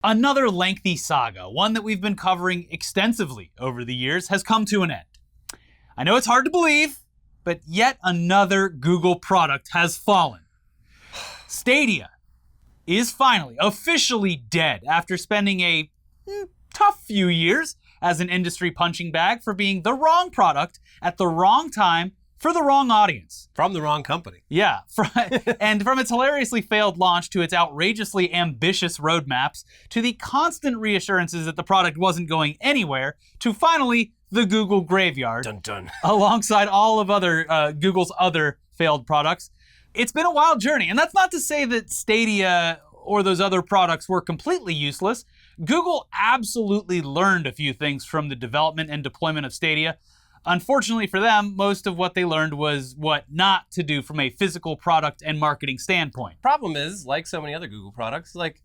Another lengthy saga, one that we've been covering extensively over the years, has come to an end. I know it's hard to believe, but yet another Google product has fallen. Stadia is finally officially dead after spending a tough few years as an industry punching bag for being the wrong product at the wrong time for the wrong audience. From the wrong company. Yeah, and from its hilariously failed launch to its outrageously ambitious roadmaps, to the constant reassurances that the product wasn't going anywhere, to finally the Google graveyard, dun dun, alongside all of Google's other failed products. It's been a wild journey, and that's not to say that Stadia or those other products were completely useless. Google absolutely learned a few things from the development and deployment of Stadia. Unfortunately for them, most of what they learned was what not to do from a physical product and marketing standpoint. Problem is, like so many other Google products, like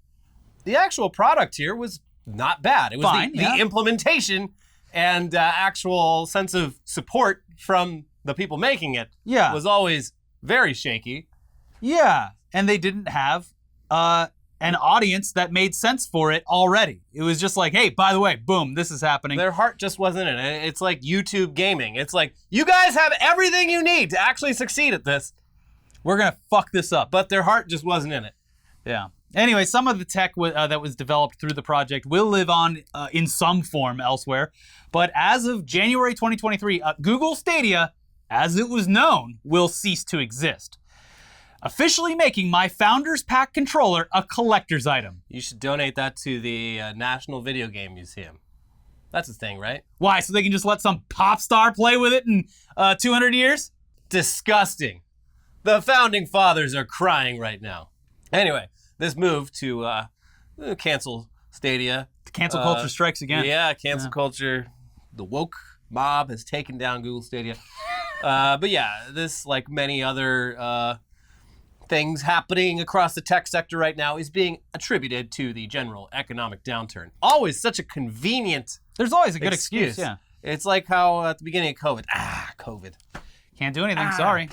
the actual product here was not bad. It was fine, the implementation and actual sense of support from the people making it was always very shaky. Yeah, and they didn't have an audience that made sense for it already. It was just like, hey, by the way, boom, this is happening. Their heart just wasn't in it. It's like YouTube gaming. It's like, you guys have everything you need to actually succeed at this. We're going to fuck this up. But their heart just wasn't in it. Yeah. Anyway, some of the tech that was developed through the project will live on in some form elsewhere. But as of January 2023, Google Stadia, as it was known, will cease to exist, officially making my Founders Pack controller a collector's item. You should donate that to the National Video Game Museum. That's a thing, right? Why? So they can just let some pop star play with it in 200 years? Disgusting. The founding fathers are crying right now. Anyway, this move to cancel Stadia. The cancel culture strikes again. Yeah, cancel culture. The woke mob has taken down Google Stadia. But yeah, this, like many other things happening across the tech sector right now, is being attributed to the general economic downturn. Always such a convenient There's always a good excuse, yeah. It's like how at the beginning of COVID, COVID. Can't do anything, sorry.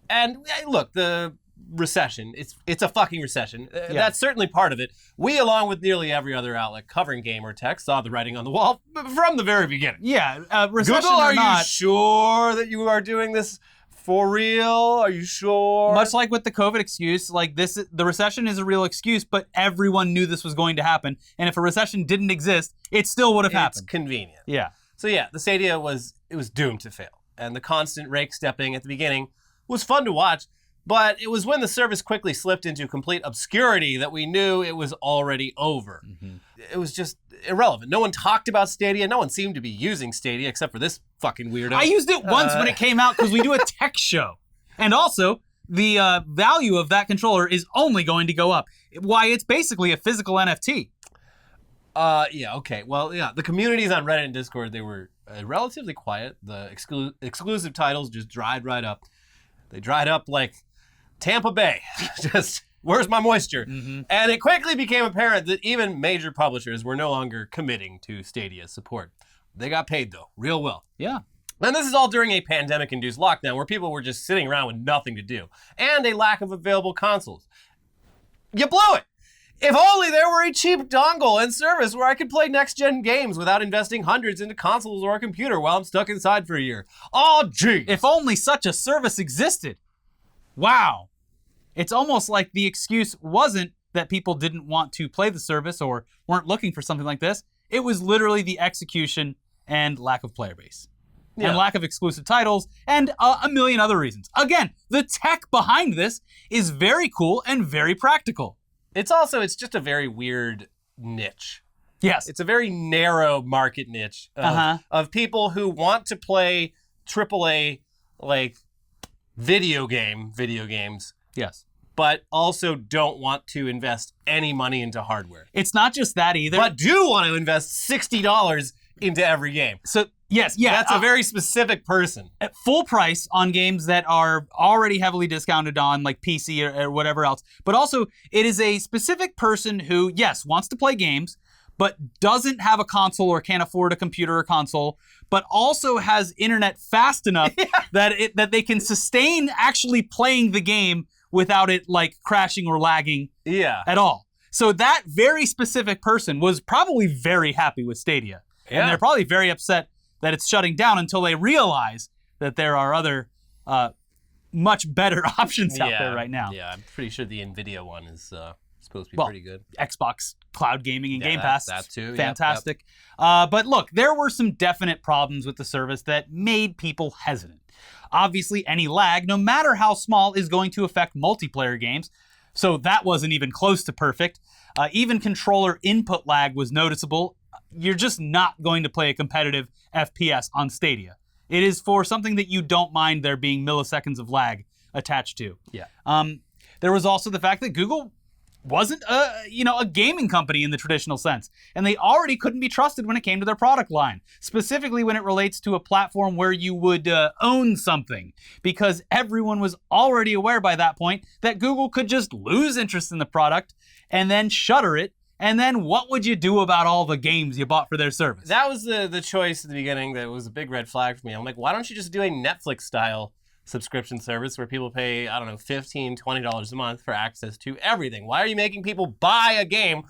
And look, the recession, it's a fucking recession. That's certainly part of it. We, along with nearly every other outlet covering gamer tech, saw the writing on the wall from the very begining. Yeah, recession Google, or not, you sure that you are doing this for real? Are you sure? Much like with the COVID excuse, like the recession is a real excuse, but everyone knew this was going to happen. And if a recession didn't exist, it still would have happened. It's convenient. Yeah. So yeah, the Stadia was doomed to fail. And the constant rake stepping at the beginning was fun to watch, but it was when the service quickly slipped into complete obscurity that we knew it was already over. Mm-hmm. It was just irrelevant. No one talked about Stadia. No one seemed to be using Stadia except for this fucking weirdo. I used it once when it came out because we do a tech show. And also, the value of that controller is only going to go up. Why, it's basically a physical NFT. Yeah, okay. Well, yeah, the communities on Reddit and Discord, they were relatively quiet. The exclusive titles just dried right up. They dried up like Tampa Bay. Just, where's my moisture? Mm-hmm. And it quickly became apparent that even major publishers were no longer committing to Stadia support. They got paid, though, real well. Yeah. And this is all during a pandemic-induced lockdown where people were just sitting around with nothing to do, and a lack of available consoles. You blew it! If only there were a cheap dongle and service where I could play next-gen games without investing hundreds into consoles or a computer while I'm stuck inside for a year. Oh, gee! If only such a service existed. Wow. It's almost like the excuse wasn't that people didn't want to play the service or weren't looking for something like this. It was literally the execution and lack of player base. Yeah. And lack of exclusive titles, and a million other reasons. Again, the tech behind this is very cool and very practical. It's just a very weird niche. Yes. It's a very narrow market niche of people who want to play AAA, like, video games. Yes. But also don't want to invest any money into hardware. It's not just that either. But do want to invest $60 into every game. So, yes, yeah. That's a very specific person. At full price on games that are already heavily discounted on, like PC or whatever else. But also, it is a specific person who, yes, wants to play games, but doesn't have a console or can't afford a computer or console, but also has internet fast enough that they can sustain actually playing the game without it, like, crashing or lagging at all. So that very specific person was probably very happy with Stadia. Yeah. And they're probably very upset that it's shutting down until they realize that there are other much better options out there right now. Yeah, I'm pretty sure the NVIDIA one is supposed to be pretty good. Xbox Cloud Gaming and Game Pass. That too. Fantastic. But look, there were some definite problems with the service that made people hesitant. Obviously, any lag, no matter how small, is going to affect multiplayer games. So that wasn't even close to perfect. Even controller input lag was noticeable. You're just not going to play a competitive FPS on Stadia. It is for something that you don't mind there being milliseconds of lag attached to. Yeah. There was also the fact that Google wasn't a gaming company in the traditional sense, and they already couldn't be trusted when it came to their product line, specifically when it relates to a platform where you would own something, because everyone was already aware by that point that Google could just lose interest in the product and then shutter it. And then what would you do about all the games you bought for their service? That was the choice at the beginning that was a big red flag for me. I'm like, why don't you just do a Netflix-style subscription service where people pay, I don't know, $15, $20 a month for access to everything? Why are you making people buy a game?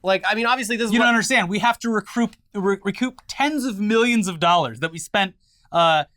Like, I mean, obviously this is You don't understand. We have to recoup tens of millions of dollars that we spent the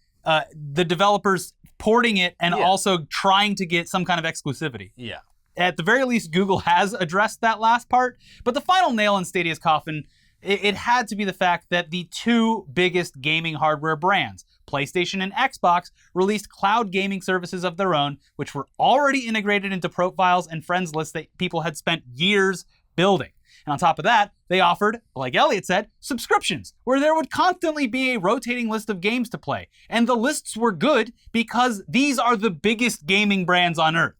developers porting it and also trying to get some kind of exclusivity. Yeah. At the very least, Google has addressed that last part. But the final nail in Stadia's coffin, it had to be the fact that the two biggest gaming hardware brands, PlayStation and Xbox, released cloud gaming services of their own, which were already integrated into profiles and friends lists that people had spent years building. And on top of that, they offered, like Elliot said, subscriptions, where there would constantly be a rotating list of games to play. And the lists were good because these are the biggest gaming brands on earth.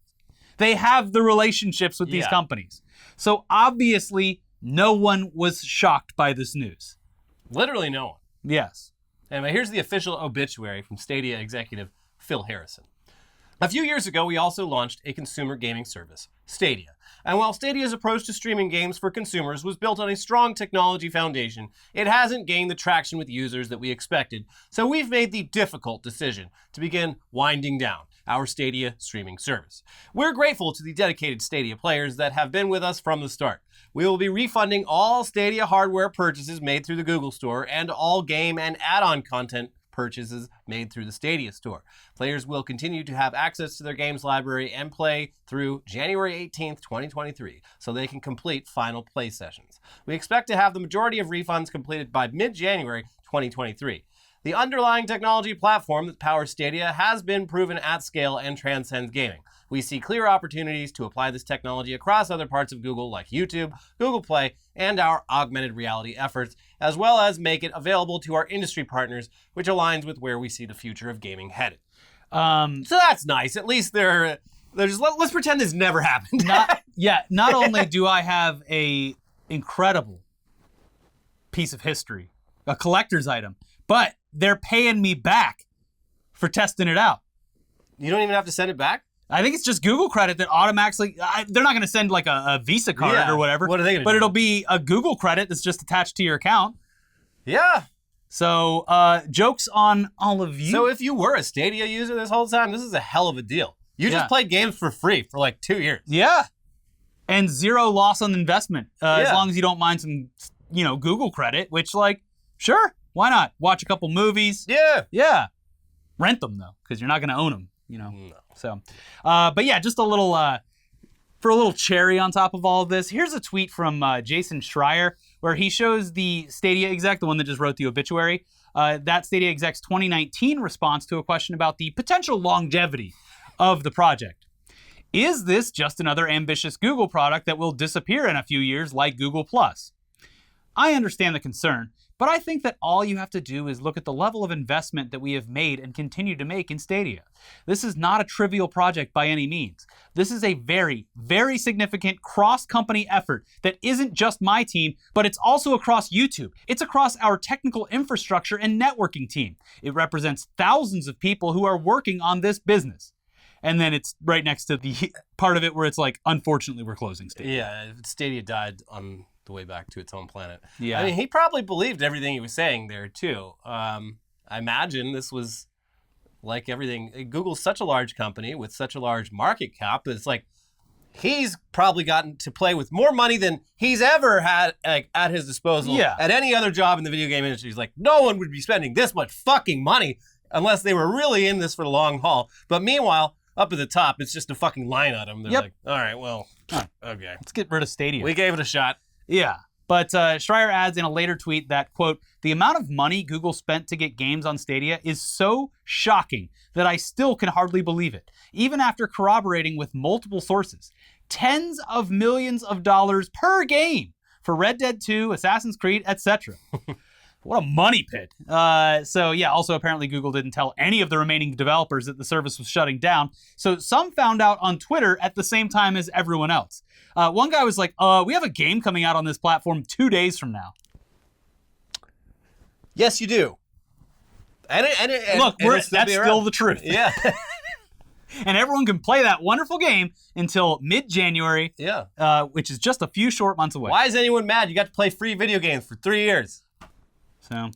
They have the relationships with these companies. So obviously, no one was shocked by this news. Literally no one. Yes. Anyway, here's the official obituary from Stadia executive Phil Harrison. A few years ago, we also launched a consumer gaming service, Stadia. And while Stadia's approach to streaming games for consumers was built on a strong technology foundation, it hasn't gained the traction with users that we expected. So we've made the difficult decision to begin winding down our Stadia streaming service. We're grateful to the dedicated Stadia players that have been with us from the start. We will be refunding all Stadia hardware purchases made through the Google Store and all game and add-on content purchases made through the Stadia Store. Players will continue to have access to their games library and play through January 18th, 2023, so they can complete final play sessions. We expect to have the majority of refunds completed by mid-January 2023. The underlying technology platform that powers Stadia has been proven at scale and transcends gaming. We see clear opportunities to apply this technology across other parts of Google like YouTube, Google Play, and our augmented reality efforts, as well as make it available to our industry partners, which aligns with where we see the future of gaming headed. So that's nice. At least let's pretend this never happened. Not only do I have a incredible piece of history, a collector's item, but they're paying me back for testing it out. You don't even have to send it back? I think it's just Google credit that automatically, they're not going to send like a Visa card or whatever. What are they going to do? But it'll be a Google credit that's just attached to your account. Yeah. So, jokes on all of you. So if you were a Stadia user this whole time, this is a hell of a deal. You just played games for free for like 2 years. Yeah. And zero loss on investment, as long as you don't mind some, Google credit, which sure. Why not? Watch a couple movies. Yeah. Yeah. Rent them, though, because you're not going to own them, No. So, but yeah, just a little, for a little cherry on top of all of this, here's a tweet from Jason Schreier, where he shows the Stadia exec, the one that just wrote the obituary, that Stadia exec's 2019 response to a question about the potential longevity of the project. Is this just another ambitious Google product that will disappear in a few years like Google+? I understand the concern, but I think that all you have to do is look at the level of investment that we have made and continue to make in Stadia. This is not a trivial project by any means. This is a very, very significant cross-company effort that isn't just my team, but it's also across YouTube. It's across our technical infrastructure and networking team. It represents thousands of people who are working on this business. And then it's right next to the part of it where it's like, unfortunately, we're closing Stadia. Yeah, Stadia died on the way back to its own planet. Yeah. I mean, he probably believed everything he was saying there, too. I imagine this was like everything. Google's such a large company with such a large market cap. It's like, he's probably gotten to play with more money than he's ever had at his disposal at any other job in the video game industry. He's like, no one would be spending this much fucking money unless they were really in this for the long haul. But meanwhile, up at the top, it's just a fucking line item. They're like, all right, well, okay. Let's get rid of Stadia. We gave it a shot. Yeah. But Schreier adds in a later tweet that, quote, the amount of money Google spent to get games on Stadia is so shocking that I still can hardly believe it, even after corroborating with multiple sources. Tens of millions of dollars per game for Red Dead 2, Assassin's Creed, etc. What a money pit. So yeah, also apparently Google didn't tell any of the remaining developers that the service was shutting down. So some found out on Twitter at the same time as everyone else. One guy was like, we have a game coming out on this platform 2 days from now. Yes, you do. And look, that's still the truth. Yeah. And everyone can play that wonderful game until mid-January, which is just a few short months away. Why is anyone mad? You got to play free video games for 3 years. So,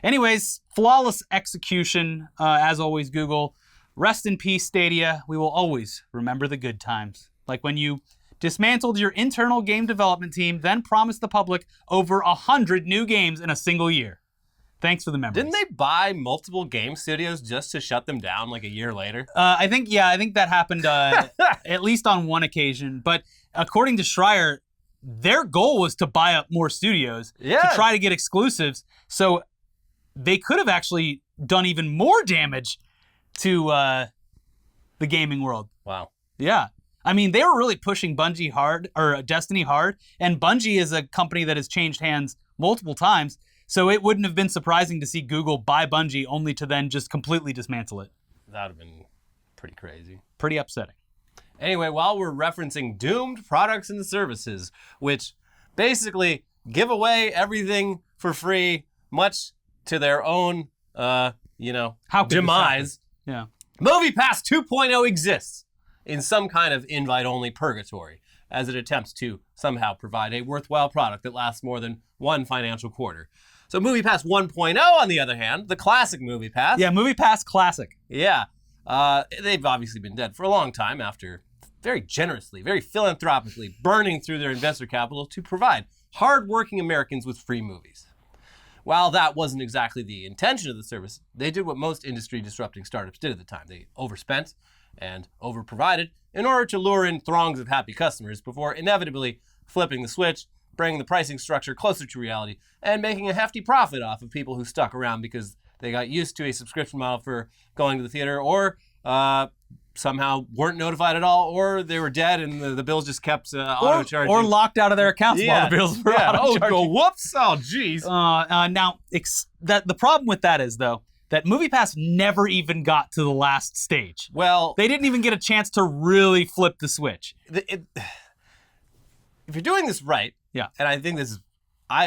anyways, flawless execution, as always, Google. Rest in peace, Stadia. We will always remember the good times. Like when you dismantled your internal game development team, then promised the public over 100 new games in a single year. Thanks for the memories. Didn't they buy multiple game studios just to shut them down like a year later? I think that happened at least on one occasion. But according to Schreier, their goal was to buy up more studios to try to get exclusives. So they could have actually done even more damage to the gaming world. Wow. Yeah. I mean, they were really pushing Bungie hard, or Destiny hard, and Bungie is a company that has changed hands multiple times. So it wouldn't have been surprising to see Google buy Bungie only to then just completely dismantle it. That would have been pretty crazy. Pretty upsetting. Anyway, while we're referencing doomed products and services, which basically give away everything for free, much to their own, demise. Yeah. MoviePass 2.0 exists in some kind of invite-only purgatory as it attempts to somehow provide a worthwhile product that lasts more than one financial quarter. So MoviePass 1.0, on the other hand, the classic MoviePass. Yeah, MoviePass Classic. Yeah. They've obviously been dead for a long time after very generously, very philanthropically burning through their investor capital to provide hardworking Americans with free movies. While that wasn't exactly the intention of the service, they did what most industry-disrupting startups did at the time. They overspent and overprovided in order to lure in throngs of happy customers before inevitably flipping the switch, bringing the pricing structure closer to reality, and making a hefty profit off of people who stuck around because they got used to a subscription model for going to the theater, or somehow weren't notified at all, or they were dead and the bills just kept auto-charging. Or locked out of their accounts while the bills were auto-charging. Whoops! Oh, jeez. Now, the problem with that is, though, that MoviePass never even got to the last stage. Well, they didn't even get a chance to really flip the switch. If you're doing this right, and I think this is,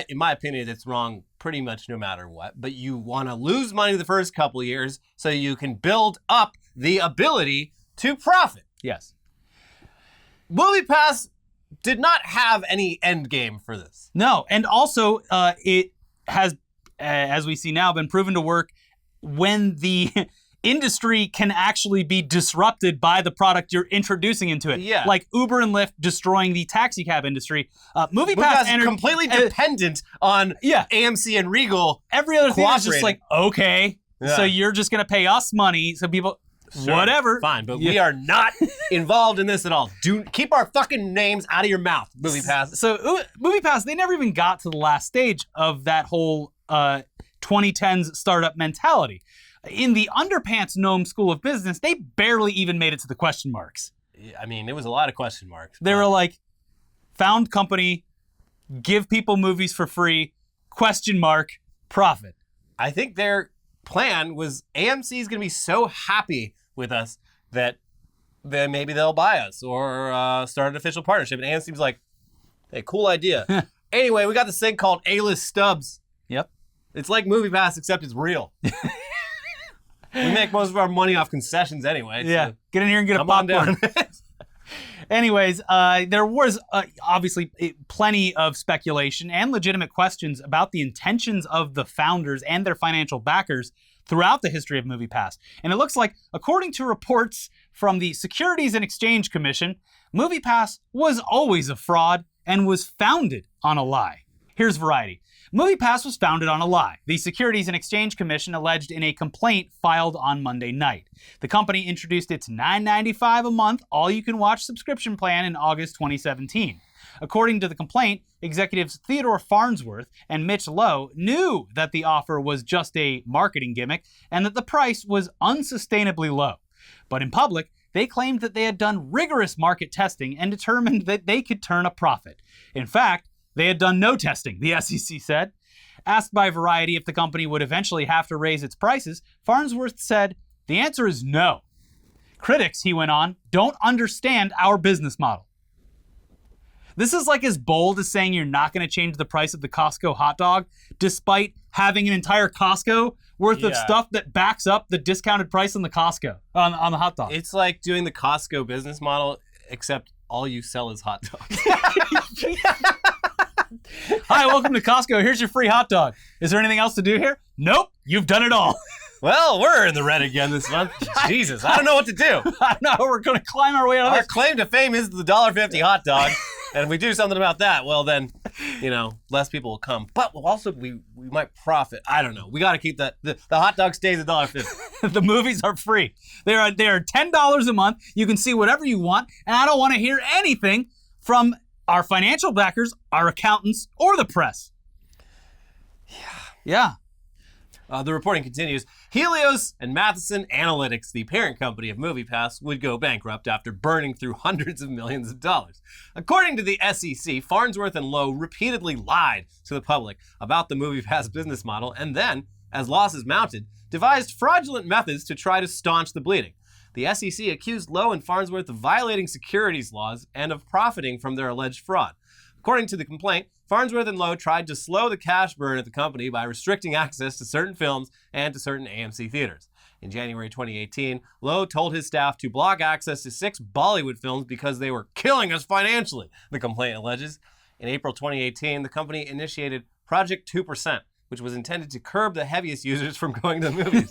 in my opinion, it's wrong pretty much no matter what, but you want to lose money the first couple of years so you can build up the ability to profit. Yes. MoviePass did not have any end game for this. No, and also it has, as we see now, been proven to work when the industry can actually be disrupted by the product you're introducing into it. Yeah. Like Uber and Lyft destroying the taxi cab industry. MoviePass is completely dependent on AMC and Regal. Every other thing is just like, okay, so you're just going to pay us money so people... Sure, whatever. Fine, but we are not involved in this at all. Keep our fucking names out of your mouth, MoviePass. So MoviePass, they never even got to the last stage of that whole 2010s startup mentality. In the underpants gnome school of business, they barely even made it to the question marks. I mean, it was a lot of question marks. They were like, found company, give people movies for free, question mark, profit. I think their plan was AMC is going to be so happy with us that then maybe they'll buy us or start an official partnership. And AMC's like, hey, cool idea. Anyway, we got this thing called A-list stubs. Yep. It's like MoviePass, except it's real. We make most of our money off concessions anyway. Yeah, so get in here and get a popcorn. Anyways, there was obviously plenty of speculation and legitimate questions about the intentions of the founders and their financial backers throughout the history of MoviePass. And it looks like, according to reports from the Securities and Exchange Commission, MoviePass was always a fraud and was founded on a lie. Here's Variety. MoviePass was founded on a lie, the Securities and Exchange Commission alleged in a complaint filed on Monday night. The company introduced its $9.95 a month all-you-can-watch subscription plan in August 2017. According to the complaint, executives Theodore Farnsworth and Mitch Lowe knew that the offer was just a marketing gimmick and that the price was unsustainably low. But in public, they claimed that they had done rigorous market testing and determined that they could turn a profit. In fact, they had done no testing, the SEC said. Asked by Variety if the company would eventually have to raise its prices, Farnsworth said, "The answer is no. Critics," he went on, "don't understand our business model." This is like as bold as saying you're not going to change the price of the Costco hot dog, despite having an entire Costco worth of stuff that backs up the discounted price on the Costco, on the hot dog. It's like doing the Costco business model, except all you sell is hot dogs. Hi, welcome to Costco. Here's your free hot dog. Is there anything else to do here? Nope, you've done it all. Well, we're in the red again this month. Jesus, I don't know what to do. I don't know. We're going to climb our way out of Our this. claim to fame is the $1.50 hot dog. And if we do something about that, well then, less people will come. But we'll also, we might profit. I don't know. We got to keep that. The hot dog stays $1.50. The movies are free. They are $10 a month. You can see whatever you want. And I don't want to hear anything from our financial backers, our accountants, or the press. Yeah. The reporting continues. Helios and Matheson Analytics, the parent company of MoviePass, would go bankrupt after burning through hundreds of millions of dollars. According to the SEC, Farnsworth and Lowe repeatedly lied to the public about the MoviePass business model and then, as losses mounted, devised fraudulent methods to try to staunch the bleeding. The SEC accused Lowe and Farnsworth of violating securities laws and of profiting from their alleged fraud. According to the complaint, Farnsworth and Lowe tried to slow the cash burn at the company by restricting access to certain films and to certain AMC theaters. In January 2018, Lowe told his staff to block access to 6 Bollywood films because they were killing us financially, the complaint alleges. In April 2018, the company initiated Project 2%, which was intended to curb the heaviest users from going to the movies,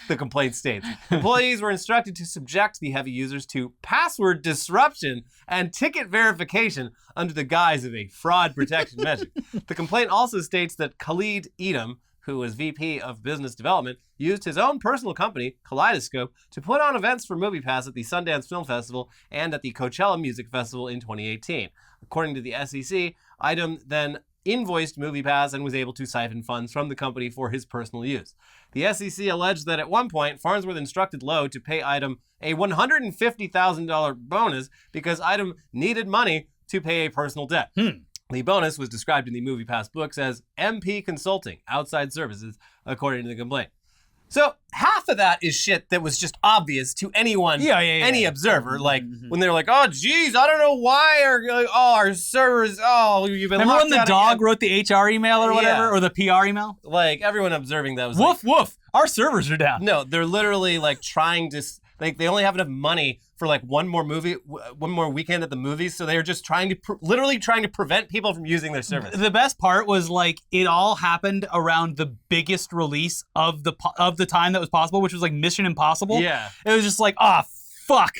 the complaint states. Employees were instructed to subject the heavy users to password disruption and ticket verification under the guise of a fraud protection measure. The complaint also states that Khalid Edom, who was VP of Business Development, used his own personal company, Kaleidoscope, to put on events for MoviePass at the Sundance Film Festival and at the Coachella Music Festival in 2018. According to the SEC, Edom then invoiced MoviePass and was able to siphon funds from the company for his personal use. The SEC alleged that at one point, Farnsworth instructed Lowe to pay Edom a $150,000 bonus because Edom needed money to pay a personal debt. The bonus was described in the MoviePass books as MP Consulting, outside services, according to the complaint. So half of that is shit that was just obvious to anyone, any observer. Like when they're like, "Oh, geez, I don't know why our servers, you've been." Remember when the dog again. wrote the HR email or whatever, or the PR email? Like everyone observing that was woof woof. Our servers are down. No, they're literally like trying to. They only have enough money for like one more weekend at the movies, so they're just literally trying to prevent people from using their service. The best part was like it all happened around the biggest release of the time that was possible, which was like Mission Impossible. Yeah, it was just like, fuck.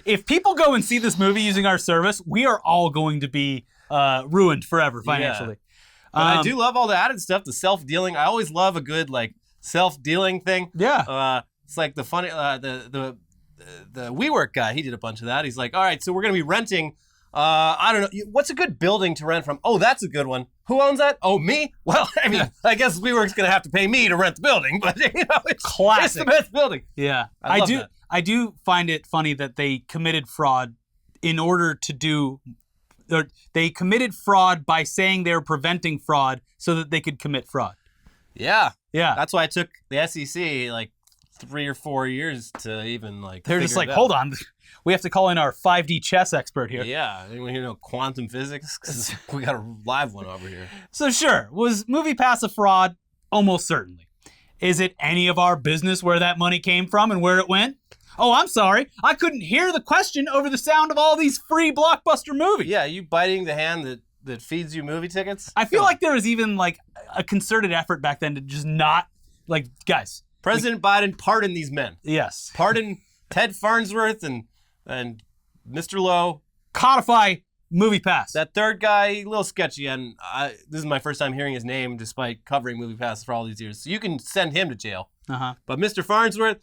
If people go and see this movie using our service, we are all going to be ruined forever financially. Yeah. But I do love all the added stuff, the self-dealing. I always love a good like self-dealing thing. Yeah. It's like the funny, the WeWork guy, he did a bunch of that. He's like, all right, so we're going to be renting, I don't know, what's a good building to rent from? Oh, that's a good one. Who owns that? Oh, me? Well, I mean, I guess WeWork's going to have to pay me to rent the building, but it's classic. It's the best building. Yeah. I do find it funny that they committed fraud in order to do, or they committed fraud by saying they were preventing fraud so that they could commit fraud. Yeah. Yeah. That's why it took the SEC like 3 or 4 years to even like. They're just like, hold on, we have to call in our 5D chess expert here. Yeah, anyone here know quantum physics? 'Cause we got a live one over here. So sure, was MoviePass a fraud? Almost certainly. Is it any of our business where that money came from and where it went? Oh, I'm sorry, I couldn't hear the question over the sound of all these free blockbuster movies. Yeah, you biting the hand that feeds you movie tickets? I feel like there was even like a concerted effort back then to just not Like, guys. President Biden, pardon these men. Yes. Pardon Ted Farnsworth and Mr. Lowe. Codify MoviePass. That third guy, a little sketchy, and this is my first time hearing his name despite covering MoviePass for all these years. So you can send him to jail. But Mr. Farnsworth,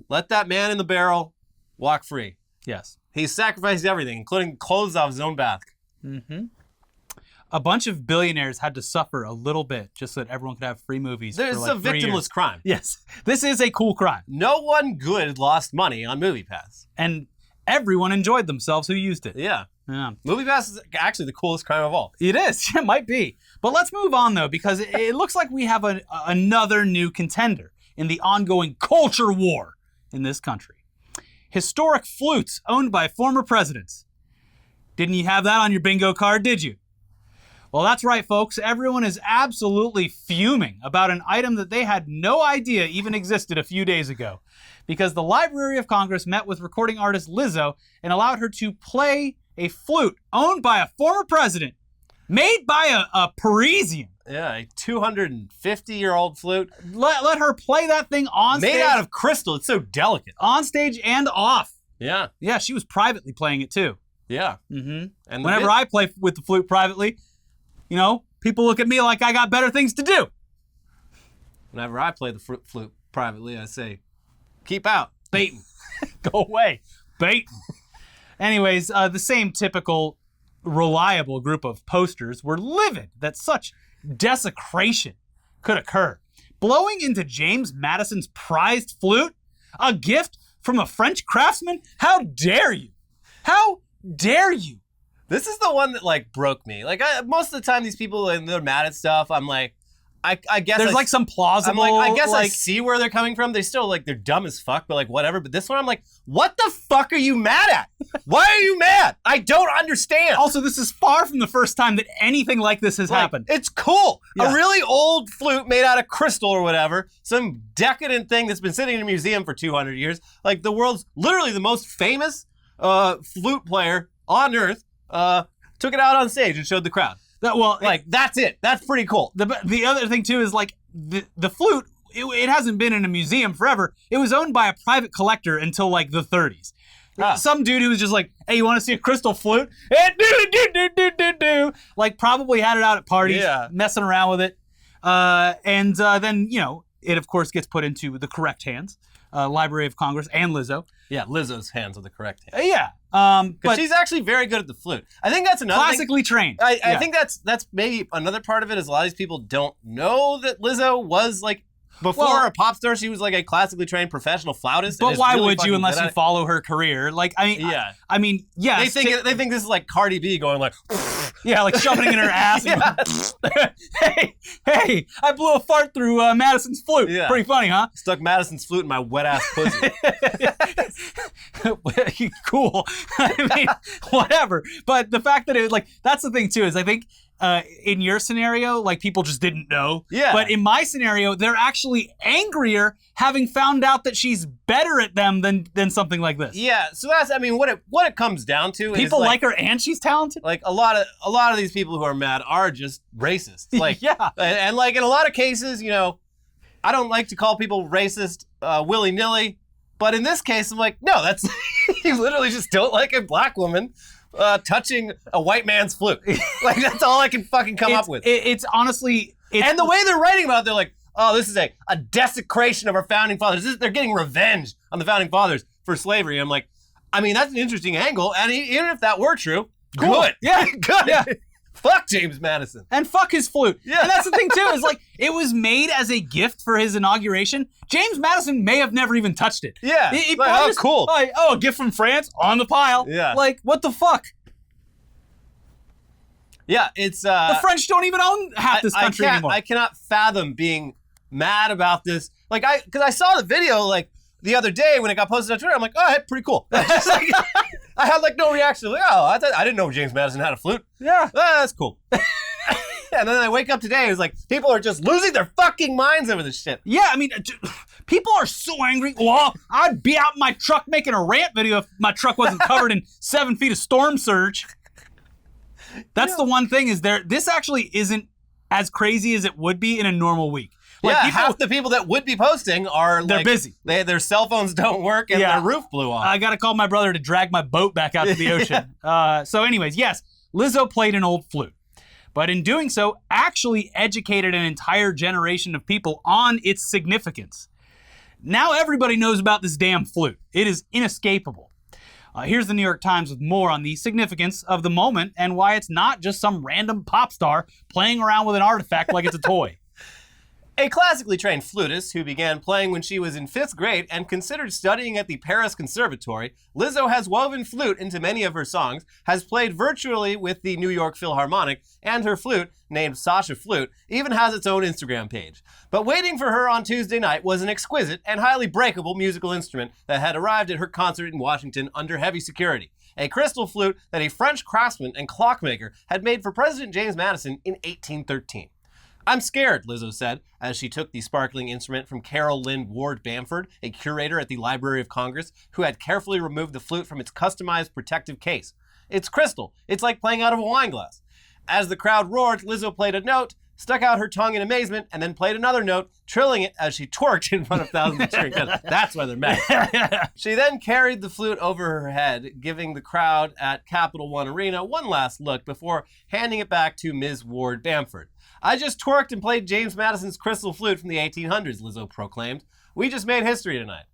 let that man in the barrel walk free. Yes. He sacrificed everything, including clothes off his own back. Mm-hmm. A bunch of billionaires had to suffer a little bit just so that everyone could have free movies. This is a victimless crime. Yes. This is a cool crime. No one good lost money on MoviePass. And everyone enjoyed themselves who used it. Yeah. Yeah. MoviePass is actually the coolest crime of all. It is. It might be. But let's move on, though, because it looks like we have another new contender in the ongoing culture war in this country. Historic flutes owned by former presidents. Didn't you have that on your bingo card, did you? Well, that's right, folks. Everyone is absolutely fuming about an item that they had no idea even existed a few days ago, because the Library of Congress met with recording artist Lizzo and allowed her to play a flute owned by a former president, made by a Parisian. Yeah, a 250-year-old flute. Let her play that thing on stage. Made out of crystal. It's so delicate. On stage and off. Yeah. Yeah, she was privately playing it too. Yeah. Mm-hmm. And whenever I play with the flute privately, people look at me like I got better things to do. Whenever I play the flute privately, I say, keep out, baiting. Go away, baiting. Anyways, the same typical reliable group of posters were livid that such desecration could occur. Blowing into James Madison's prized flute? A gift from a French craftsman? How dare you? How dare you? This is the one that broke me. Most of the time, these people they're mad at stuff. I'm like, I guess there's some plausible. I'm like, I guess I see where they're coming from. They still they're dumb as fuck, but whatever. But this one, I'm like, what the fuck are you mad at? Why are you mad? I don't understand. Also, this is far from the first time that anything like this has happened. It's cool. Yeah. A really old flute made out of crystal or whatever, some decadent thing that's been sitting in a museum for 200 years. The world's literally the most famous flute player on earth took it out on stage and showed the crowd. That's it. That's pretty cool. The other thing too is the flute. It hasn't been in a museum forever. It was owned by a private collector until the 30s. Some dude who was just like, "Hey, you want to see a crystal flute?" Probably had it out at parties, messing around with it, and then it of course gets put into the correct hands, Library of Congress and Lizzo. Yeah, Lizzo's hands are the correct hands. Yeah. But she's actually very good at the flute. I think that's another classically trained. I think that's maybe another part of it is a lot of these people don't know that Lizzo was before a pop star, she was a classically trained professional flautist. But why would you unless you follow her career? Yeah. I mean, yeah. They think this is Cardi B going shoving it in her ass. Hey, I blew a fart through Madison's flute. Yeah. Pretty funny, huh? Stuck Madison's flute in my wet ass pussy. Cool. I mean, whatever. But the fact that that's the thing too, is I think in your scenario, people just didn't know. Yeah. But in my scenario, they're actually angrier having found out that she's better at them than something like this. Yeah. So that's what it comes down to. People like her and she's talented. A lot of these people who are mad are just racist. Yeah. And in a lot of cases, I don't like to call people racist willy nilly, but in this case, I'm no, that's you literally just don't like a black woman touching a white man's flute. That's all I can fucking come up with. It's honestly... and the way they're writing about it, they're like, oh, this is a desecration of our founding fathers. They're getting revenge on the founding fathers for slavery. I'm like, that's an interesting angle. And even if that were true, cool. Good. Yeah. Good. Yeah. Fuck James Madison. And fuck his flute. Yeah. And that's the thing, too, is it was made as a gift for his inauguration. James Madison may have never even touched it. Yeah. Cool. A gift from France on the pile. Yeah. What the fuck? Yeah, it's... the French don't even own half this country anymore. I cannot fathom being mad about this. Because I saw the video, the other day when it got posted on Twitter. I'm like, oh, hey, pretty cool. I had no reaction. I didn't know James Madison had a flute. Yeah. That's cool. And then I wake up today, it's people are just losing their fucking minds over this shit. Yeah, people are so angry. Well, I'd be out in my truck making a rant video if my truck wasn't covered in 7 feet of storm surge. That's the one thing is this actually isn't as crazy as it would be in a normal week. Half the people that would be posting are they're busy. Their cell phones don't work and their roof blew off. I got to call my brother to drag my boat back out to the ocean. So anyways, yes, Lizzo played an old flute. But in doing so, actually educated an entire generation of people on its significance. Now everybody knows about this damn flute. It is inescapable. Here's the New York Times with more on the significance of the moment and why it's not just some random pop star playing around with an artifact like it's a toy. A classically trained flutist who began playing when she was in 5th grade and considered studying at the Paris Conservatory, Lizzo has woven flute into many of her songs, has played virtually with the New York Philharmonic, and her flute, named Sasha Flute, even has its own Instagram page. But waiting for her on Tuesday night was an exquisite and highly breakable musical instrument that had arrived at her concert in Washington under heavy security. A crystal flute that a French craftsman and clockmaker had made for President James Madison in 1813. "I'm scared," Lizzo said, as she took the sparkling instrument from Carol Lynn Ward Bamford, a curator at the Library of Congress, who had carefully removed the flute from its customized protective case. "It's crystal. It's like playing out of a wine glass." As the crowd roared, Lizzo played a note, stuck out her tongue in amazement, and then played another note, trilling it as she twerked in front of thousands of cheering fans. That's why they're mad. She then carried the flute over her head, giving the crowd at Capital One Arena one last look before handing it back to Ms. Ward Bamford. "I just twerked and played James Madison's crystal flute from the 1800s, Lizzo proclaimed. "We just made history tonight."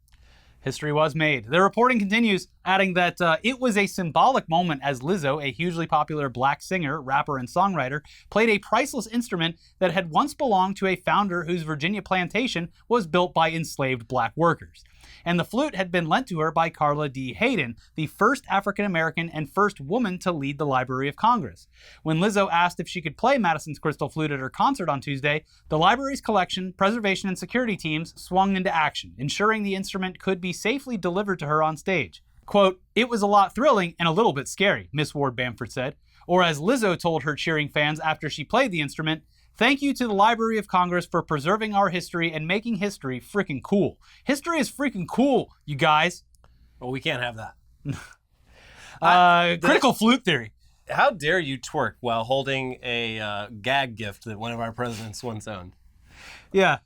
History was made. The reporting continues, adding that it was a symbolic moment as Lizzo, a hugely popular black singer, rapper, and songwriter, played a priceless instrument that had once belonged to a founder whose Virginia plantation was built by enslaved black workers. And the flute had been lent to her by Carla D. Hayden, the first African-American and first woman to lead the Library of Congress. When Lizzo asked if she could play Madison's crystal flute at her concert on Tuesday, the library's collection, preservation, and security teams swung into action, ensuring the instrument could be safely delivered to her on stage. Quote, "It was a lot thrilling and a little bit scary," Miss Ward Bamford said. Or as Lizzo told her cheering fans after she played the instrument, "Thank you to the Library of Congress for preserving our history and making history freaking cool. History is freaking cool, you guys." Well, we can't have that. Critical flute theory. How dare you twerk while holding a gag gift that one of our presidents once owned? Yeah.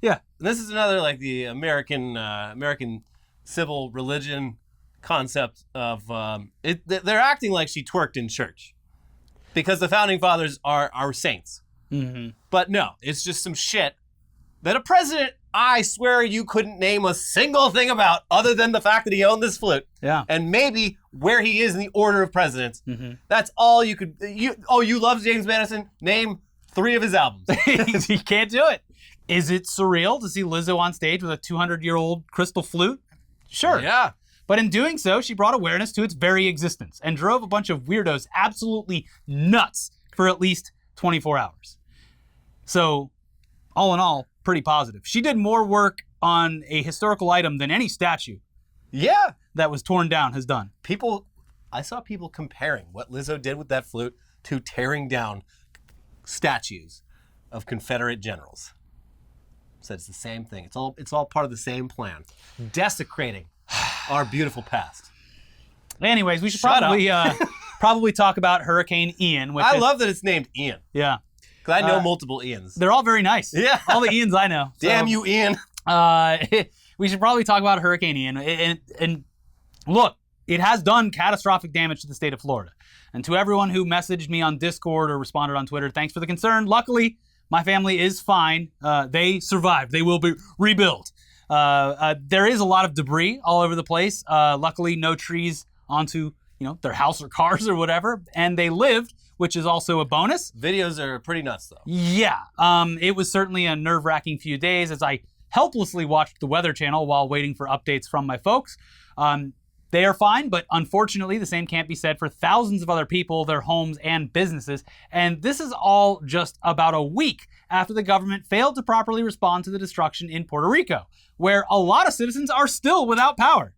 And this is another, like, the American civil religion concept of they're acting like she twerked in church because the founding fathers are saints. Mm-hmm. But no, it's just some shit that a president, I swear, you couldn't name a single thing about other than the fact that he owned this flute. Yeah. And maybe where he is in the order of presidents. Mm-hmm. That's all you could. You love James Madison? Name 3 of his albums. You can't do it. Is it surreal to see Lizzo on stage with a 200-year-old crystal flute? Sure. Yeah. But in doing so, she brought awareness to its very existence and drove a bunch of weirdos absolutely nuts for at least 24 hours. So, all in all, pretty positive. She did more work on a historical item than any statue that was torn down has done. I saw people comparing what Lizzo did with that flute to tearing down statues of Confederate generals. So it's the same thing. It's all part of the same plan. Desecrating our beautiful past. Anyways, we should probably talk about Hurricane Ian. I love that it's named Ian. Yeah. Because I know multiple Ians. They're all very nice. Yeah. All the Ians I know. Damn you, Ian. We should probably talk about Hurricane Ian. And look, it has done catastrophic damage to the state of Florida. And to everyone who messaged me on Discord or responded on Twitter, thanks for the concern. Luckily, my family is fine. They survived. They will be rebuilt. There is a lot of debris all over the place. Luckily, no trees onto their house or cars or whatever. And they lived, which is also a bonus. Videos are pretty nuts, though. Yeah. It was certainly a nerve-wracking few days as I helplessly watched the Weather Channel while waiting for updates from my folks. They are fine, but unfortunately, the same can't be said for thousands of other people, their homes, and businesses. And this is all just about a week after the government failed to properly respond to the destruction in Puerto Rico, where a lot of citizens are still without power.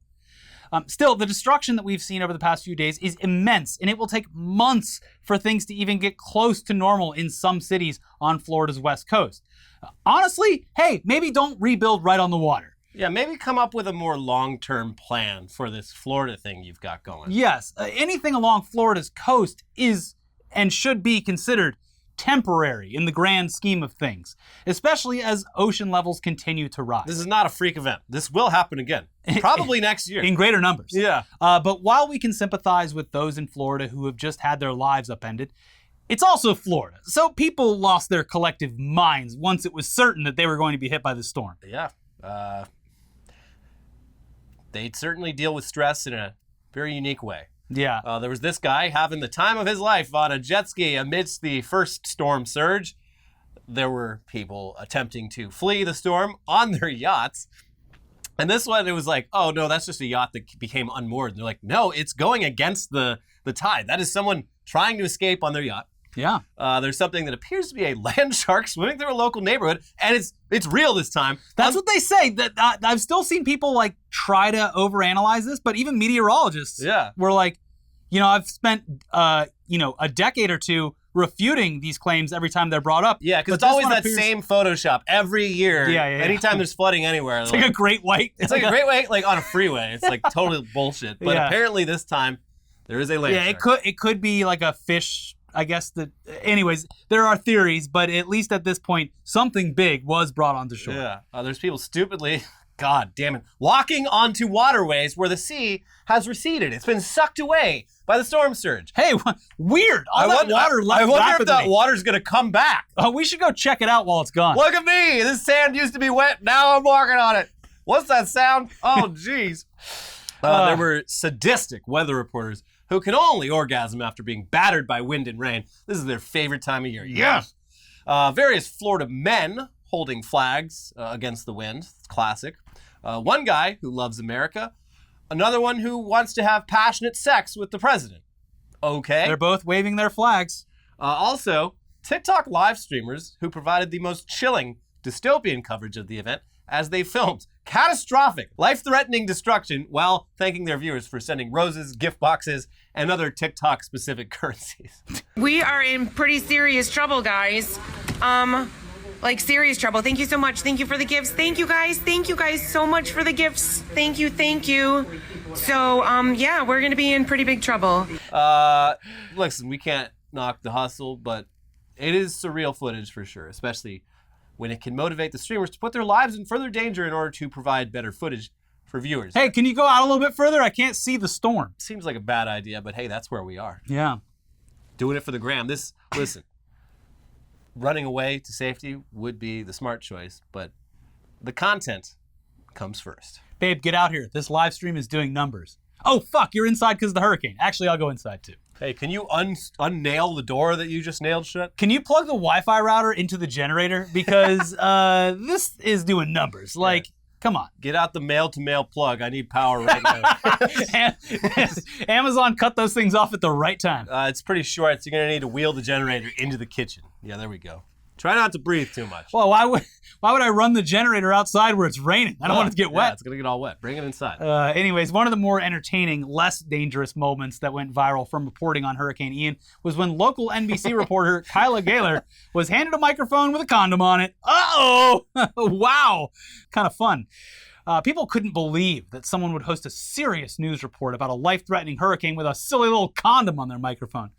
Still, the destruction that we've seen over the past few days is immense, and it will take months for things to even get close to normal in some cities on Florida's west coast. Honestly, hey, maybe don't rebuild right on the water. Yeah, maybe come up with a more long-term plan for this Florida thing you've got going. Yes, anything along Florida's coast is and should be considered temporary in the grand scheme of things, especially as ocean levels continue to rise. This is not a freak event. This will happen again, probably next year. In greater numbers. Yeah. But while we can sympathize with those in Florida who have just had their lives upended, it's also Florida. So people lost their collective minds once it was certain that they were going to be hit by the storm. Yeah. They certainly deal with stress in a very unique way. Yeah. There was this guy having the time of his life on a jet ski amidst the first storm surge. There were people attempting to flee the storm on their yachts. And this one, it was like, oh, no, that's just a yacht that became unmoored. And they're like, no, it's going against the tide. That is someone trying to escape on their yacht. Yeah. There's something that appears to be a land shark swimming through a local neighborhood, and it's real this time. That's what they say. That I've still seen people like try to overanalyze this, but even meteorologists were like, I've spent a decade or two refuting these claims every time they're brought up. Yeah, because it's always that same Photoshop every year. Yeah. Anytime there's flooding anywhere. It's like a great white. It's like a great white, like on a freeway. It's like total bullshit. But apparently this time there is a land shark. It could be like a fish. I guess anyways, there are theories, but at least at this point, something big was brought onto shore. Yeah, there's people stupidly, God damn it, walking onto waterways where the sea has receded. It's been sucked away by the storm surge. Hey, weird. All that water left I wonder rapidly. if that water's going to come back. Oh, we should go check it out while it's gone. Look at me. This sand used to be wet. Now I'm walking on it. What's that sound? Oh, jeez. There were sadistic weather reporters who can only orgasm after being battered by wind and rain. This is their favorite time of year. Yes. Various Florida men holding flags against the wind. It's classic. One guy who loves America. Another one who wants to have passionate sex with the president. Okay. They're both waving their flags. Also, TikTok live streamers who provided the most chilling dystopian coverage of the event as they filmed catastrophic, life-threatening destruction while thanking their viewers for sending roses, gift boxes, and other TikTok-specific currencies. We are in pretty serious trouble, guys. Like serious trouble. Thank you so much. Thank you for the gifts. Thank you guys. Thank you guys so much for the gifts. Thank you. Thank you. So, yeah, we're going to be in pretty big trouble. Listen, we can't knock the hustle, but it is surreal footage for sure, especially when it can motivate the streamers to put their lives in further danger in order to provide better footage for viewers. Hey, can you go out a little bit further? I can't see the storm. Seems like a bad idea, but hey, that's where we are. Yeah. Doing it for the gram. Listen, running away to safety would be the smart choice, but the content comes first. Babe, get out here. This live stream is doing numbers. Oh, fuck, you're inside because of the hurricane. Actually, I'll go inside too. Hey, can you unnail the door that you just nailed shut? Can you plug the Wi-Fi router into the generator? Because this is doing numbers. Like, come on. Get out the male-to-male plug. I need power right now. Amazon cut those things off at the right time. It's pretty short, so you're going to need to wheel the generator into the kitchen. Yeah, there we go. Try not to breathe too much. Well, why would I run the generator outside where it's raining? I don't want it to get wet. It's going to get all wet. Bring it inside. Anyways, one of the more entertaining, less dangerous moments that went viral from reporting on Hurricane Ian was when local NBC reporter Kyla Gaylor was handed a microphone with a condom on it. Uh-oh! Wow! Kind of fun. People couldn't believe that someone would host a serious news report about a life-threatening hurricane with a silly little condom on their microphone.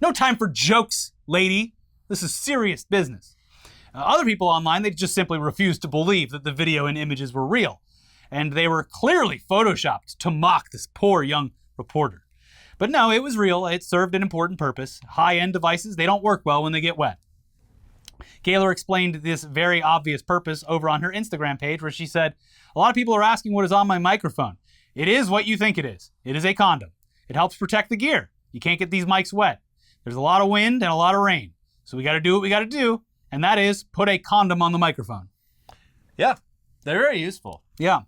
No time for jokes, lady. This is serious business. Other people online, they just simply refused to believe that the video and images were real. And they were clearly photoshopped to mock this poor young reporter. But no, it was real. It served an important purpose. High-end devices, they don't work well when they get wet. Gaylor explained this very obvious purpose over on her Instagram page where she said, "A lot of people are asking what is on my microphone. It is what you think it is. It is a condom. It helps protect the gear. You can't get these mics wet. There's a lot of wind and a lot of rain. So we got to do what we got to do, and that is put a condom on the microphone." Yeah, they're very useful. Yeah.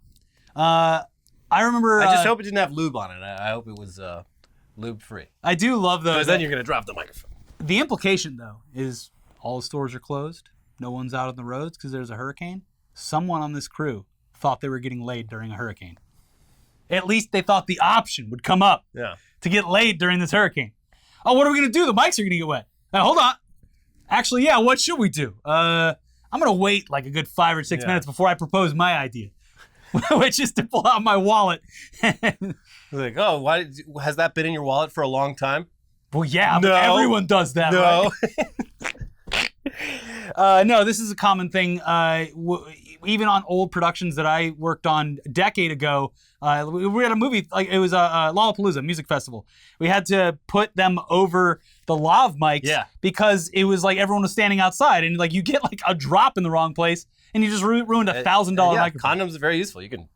I remember... I just hope it didn't have lube on it. I hope it was lube-free. I do love those. Because then you're going to drop the microphone. The implication, though, is all the stores are closed. No one's out on the roads because there's a hurricane. Someone on this crew thought they were getting laid during a hurricane. At least they thought the option would come up to get laid during this hurricane. Oh, what are we going to do? The mics are going to get wet. Now, hold on. Actually, yeah, what should we do? I'm going to wait like a good 5 or 6 minutes before I propose my idea, which is to pull out my wallet. Like, oh, has that been in your wallet for a long time? Well, yeah, but everyone does that, No. right? No, this is a common thing. Even on old productions that I worked on a decade ago, we had a movie, like it was a Lollapalooza music festival. We had to put them over the lav mics because it was like everyone was standing outside, and like you get like a drop in the wrong place, and you just ruined $1,000 microphone. Condoms are very useful. You can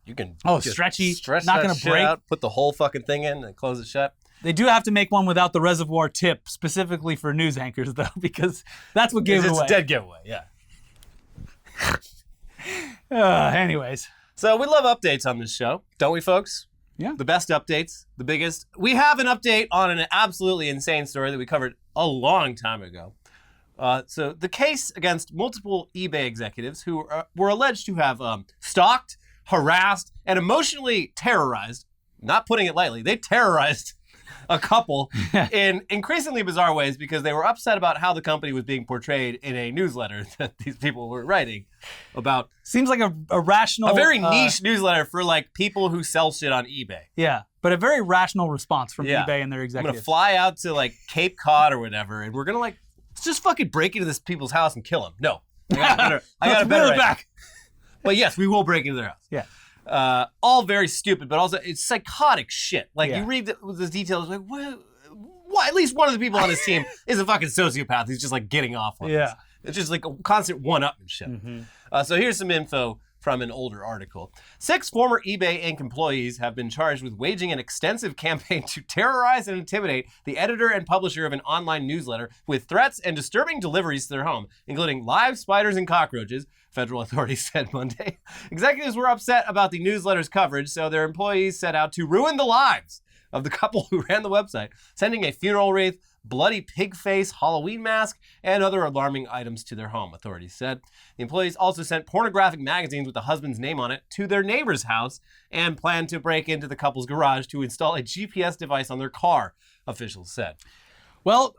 stretchy, stretch not that gonna shit break. out, put the whole fucking thing in and close it shut. They do have to make one without the reservoir tip, specifically for news anchors, though, because that's what gave it away. It's a dead giveaway, yeah. Anyways. So we love updates on this show, don't we, folks? Yeah. The best updates, the biggest. We have an update on an absolutely insane story that we covered a long time ago. So the case against multiple eBay executives who were alleged to have stalked, harassed, and emotionally terrorized, not putting it lightly, they terrorized a couple in increasingly bizarre ways because they were upset about how the company was being portrayed in a newsletter that these people were writing about. Seems like a rational... A very niche newsletter for like people who sell shit on eBay. Yeah, but a very rational response from eBay and their executives. I'm going to fly out to like Cape Cod or whatever, and we're going to like, let's just fucking break into this people's house and kill them. No. I got a better back. But yes, we will break into their house. Yeah. All very stupid, but also it's psychotic shit. Like you read the details, like what? At least one of the people on this team is a fucking sociopath. He's just like getting off on this. It's just like a constant one-upmanship. Mm-hmm. So here's some info from an older article. 6 former eBay Inc. employees have been charged with waging an extensive campaign to terrorize and intimidate the editor and publisher of an online newsletter with threats and disturbing deliveries to their home, including live spiders and cockroaches, federal authorities said Monday. Executives were upset about the newsletter's coverage, so their employees set out to ruin the lives of the couple who ran the website, sending a funeral wreath, bloody pig face, Halloween mask, and other alarming items to their home, authorities said. The employees also sent pornographic magazines with the husband's name on it to their neighbor's house and planned to break into the couple's garage to install a GPS device on their car, officials said. Well,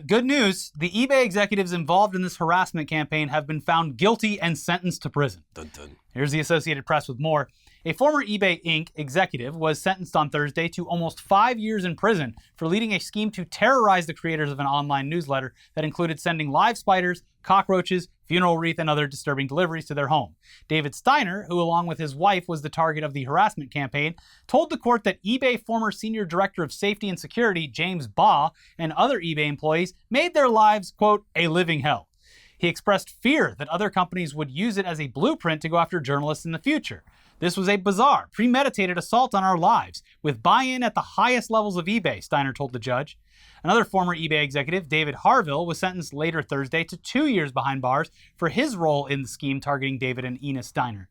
good news. The eBay executives involved in this harassment campaign have been found guilty and sentenced to prison. Dun, dun. Here's the Associated Press with more. A former eBay Inc. executive was sentenced on Thursday to almost 5 years in prison for leading a scheme to terrorize the creators of an online newsletter that included sending live spiders, cockroaches, funeral wreath, and other disturbing deliveries to their home. David Steiner, who along with his wife was the target of the harassment campaign, told the court that eBay former senior director of safety and security, James Baugh, and other eBay employees made their lives, quote, a living hell. He expressed fear that other companies would use it as a blueprint to go after journalists in the future. This was a bizarre, premeditated assault on our lives, with buy-in at the highest levels of eBay, Steiner told the judge. Another former eBay executive, David Harville, was sentenced later Thursday to 2 years behind bars for his role in the scheme targeting David and Ina Steiner,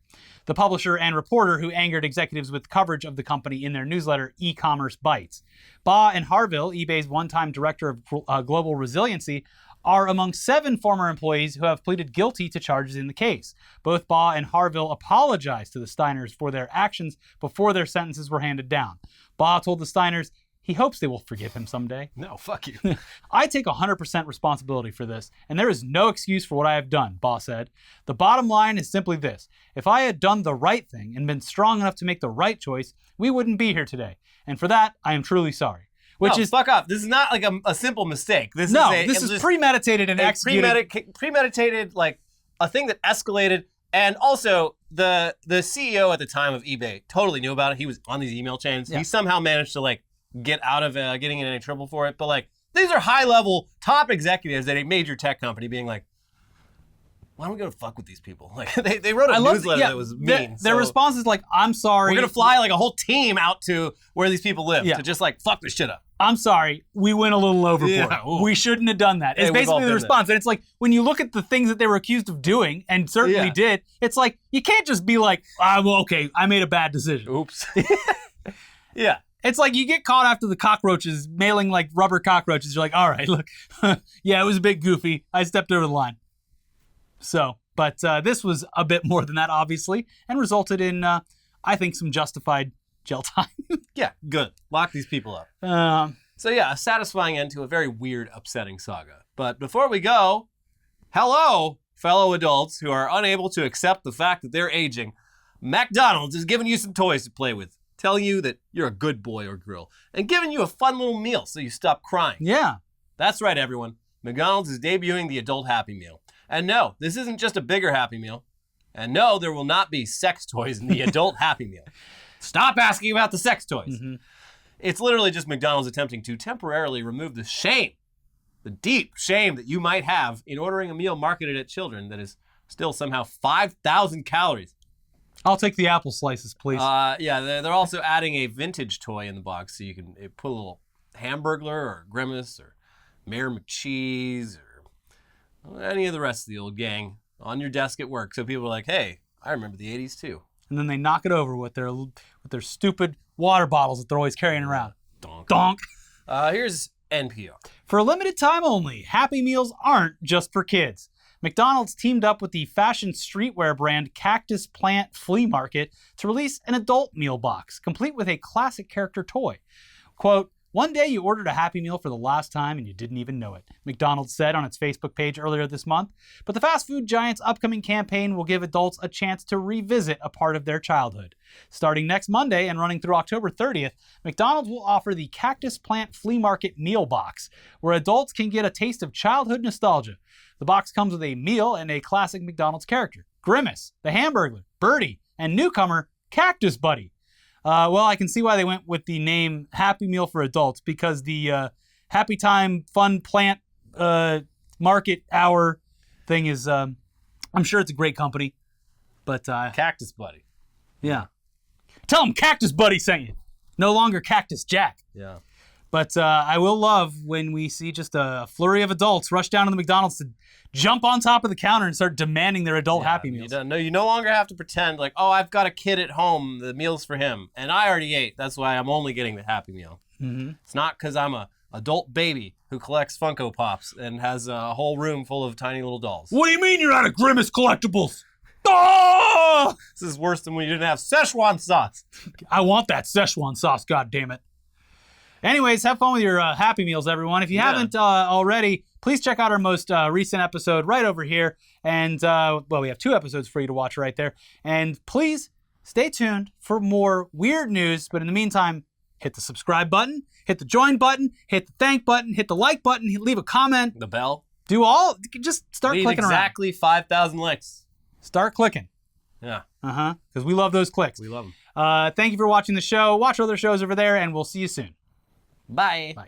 the publisher and reporter who angered executives with coverage of the company in their newsletter, E-Commerce Bites. Baugh and Harville, eBay's one-time director of global resiliency, are among 7 former employees who have pleaded guilty to charges in the case. Both Baugh and Harville apologized to the Steiners for their actions before their sentences were handed down. Baugh told the Steiners he hopes they will forgive him someday. No, fuck you. I take 100% responsibility for this, and there is no excuse for what I have done, Baugh said. The bottom line is simply this. If I had done the right thing and been strong enough to make the right choice, we wouldn't be here today. And for that, I am truly sorry. Fuck off. This is not like a simple mistake. This is premeditated and executed. Premeditated, like a thing that escalated. And also, the CEO at the time of eBay totally knew about it. He was on these email chains. Yeah. He somehow managed to like get out of getting in any trouble for it. But like, these are high-level top executives at a major tech company being like, why don't we go to fuck with these people? Like they wrote a newsletter that was mean. Their response is like, I'm sorry. We're gonna fly like a whole team out to where these people live to just like fuck this shit up. I'm sorry, we went a little overboard. We shouldn't have done that. It's basically the response. And it's like, when you look at the things that they were accused of doing, and certainly did, it's like, you can't just be like, well, okay, I made a bad decision. Oops. Yeah. It's like you get caught after the cockroaches, mailing like rubber cockroaches. You're like, all right, look, yeah, it was a bit goofy. I stepped over the line. So, but this was a bit more than that, obviously, and resulted in, I think, some justified jail time. Yeah, good. Lock these people up. So yeah, a satisfying end to a very weird, upsetting saga. But before we go, hello, fellow adults who are unable to accept the fact that they're aging. McDonald's is giving you some toys to play with, telling you that you're a good boy or girl, and giving you a fun little meal so you stop crying. Yeah. That's right, everyone. McDonald's is debuting the Adult Happy Meal. And no, this isn't just a bigger Happy Meal. And no, there will not be sex toys in the adult Happy Meal. Stop asking about the sex toys. Mm-hmm. It's literally just McDonald's attempting to temporarily remove the shame, the deep shame that you might have in ordering a meal marketed at children that is still somehow 5,000 calories. I'll take the apple slices, please. Yeah, they're also adding a vintage toy in the box so you can put a little Hamburglar or Grimace or Mayor McCheese or any of the rest of the old gang on your desk at work. So people are like, hey, I remember the 80s too. And then they knock it over with their stupid water bottles that they're always carrying around. Donk. Donk. Here's NPR. For a limited time only, Happy Meals aren't just for kids. McDonald's teamed up with the fashion streetwear brand Cactus Plant Flea Market to release an adult meal box, complete with a classic character toy. Quote, "One day you ordered a Happy Meal for the last time and you didn't even know it," McDonald's said on its Facebook page earlier this month. But the fast food giant's upcoming campaign will give adults a chance to revisit a part of their childhood. Starting next Monday and running through October 30th, McDonald's will offer the Cactus Plant Flea Market Meal Box, where adults can get a taste of childhood nostalgia. The box comes with a meal and a classic McDonald's character, Grimace, the Hamburglar, Birdie, and newcomer, Cactus Buddy. Well, I can see why they went with the name Happy Meal for adults, because the Happy Time Fun Plant Market Hour thing is, I'm sure it's a great company, but Cactus Buddy. yeah. Tell them Cactus Buddy sent you. No longer Cactus Jack. Yeah. But I will love when we see just a flurry of adults rush down to the McDonald's to jump on top of the counter and start demanding their adult Happy Meals. You no longer have to pretend like, oh, I've got a kid at home, the meal's for him, and I already ate. That's why I'm only getting the Happy Meal. Mm-hmm. It's not because I'm a adult baby who collects Funko Pops and has a whole room full of tiny little dolls. What do you mean you're out of Grimace collectibles? Oh! This is worse than when you didn't have Szechuan sauce. I want that Szechuan sauce, goddammit. Anyways, have fun with your Happy Meals, everyone. If you haven't already, please check out our most recent episode right over here. And, we have 2 episodes for you to watch right there. And please stay tuned for more weird news. But in the meantime, hit the subscribe button, hit the join button, hit the thank button, hit the like button, leave a comment. The bell. Just start Leave clicking exactly 5,000 likes. Start clicking. Yeah. Because we love those clicks. We love them. Thank you for watching the show. Watch other shows over there, and we'll see you soon. Bye. Bye.